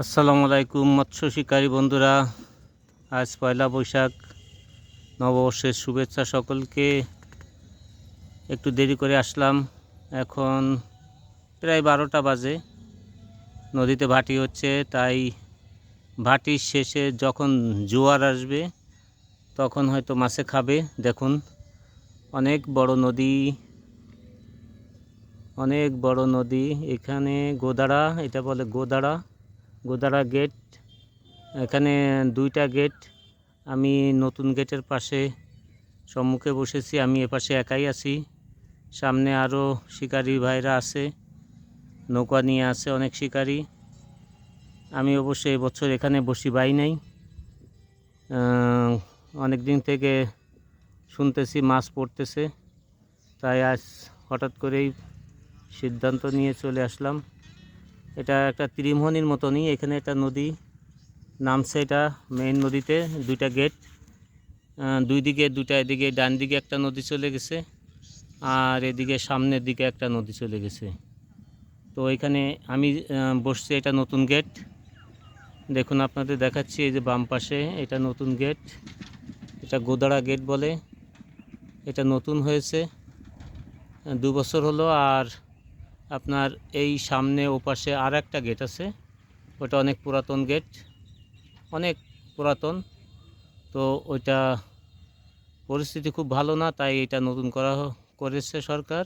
আসসালামু আলাইকুম মৎস্য শিকারী বন্ধুরা, আজ পয়লা বৈশাখ, নববর্ষের শুভেচ্ছা সকলকে। একটু দেরি করে আসলাম, এখন প্রায় 12টা বাজে। নদীতে ভাটি হচ্ছে, তাই ভাটির শেষে যখন জোয়ার আসবে তখন হয়তো মাছে খাবে। দেখুন, অনেক বড় নদী, অনেক বড় নদী। এখানে গোদাড়া, এটা বলে গোদাড়া গেট। এখানে 2টা গেট। আমি নতুন গেটের পাশে সম্মুখে বসেছি, আমি এপাশে একাই আছি। সামনে আরও শিকারী ভাইরা আছে, নৌকা নিয়ে আছে অনেক শিকারী। আমি অবশ্যই এবছর এখানে বসি বাই নাই। অনেক দিন থেকে শুনতেছি মাছ পড়তেছে, তাই আজ হঠাৎ করেই সিদ্ধান্ত নিয়ে চলে আসলাম। এটা একটা ত্রিমোহনীর মতনই, এখানে একটা নদী নামছে। এটা মেইন নদীতে 2টা গেট, 2 দিকে 2টা, এদিকে ডান দিকে একটা নদী চলে গেছে আর এদিকে সামনের দিকে একটা নদী চলে গেছে। তো এখানে আমি বসছি, এটা নতুন গেট। দেখুন আপনাদের দেখাচ্ছি, এই যে বাম পাশে এটা নতুন গেট, এটা গোদাড়া গেট বলে। এটা নতুন হয়েছে, 2 বছর হলো। আর আপনার এই সামনে ওপাশে আর একটা গেট আছে, ওটা অনেক পুরাতন গেট, অনেক পুরাতন। তো ওইটা পরিস্থিতি খুব ভালো না, তাই এটা নতুন করেছে সরকার।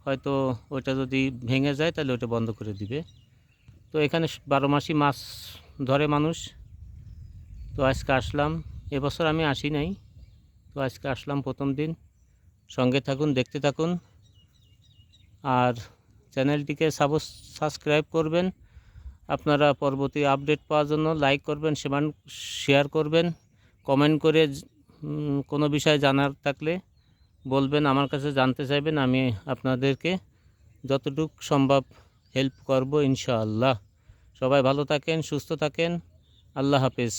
হয়তো ওইটা যদি ভেঙে যায় তাহলে ওইটা বন্ধ করে দিবে। তো এখানে 12 মাসই মাছ ধরে মানুষ। তো আজকে আসলাম, এবছর আমি আসি নাই, তো আজকে আসলাম প্রথম দিন। সঙ্গে থাকুন, দেখতে থাকুন, আর চ্যানেলটিকে সাবস্ক্রাইব করবেন। আপনারা পরবর্তী আপডেট পাওয়ার জন্য লাইক করবেন, শেয়ার করবেন, কমেন্ট করে কোনো বিষয় জানার থাকলে বলবেন, আমার কাছে জানতে চাইবেন। আমি আপনাদেরকে যতটুকু সম্ভব হেল্প করব ইনশাআল্লাহ। সবাই ভালো থাকেন, সুস্থ থাকেন। আল্লাহ হাফেজ।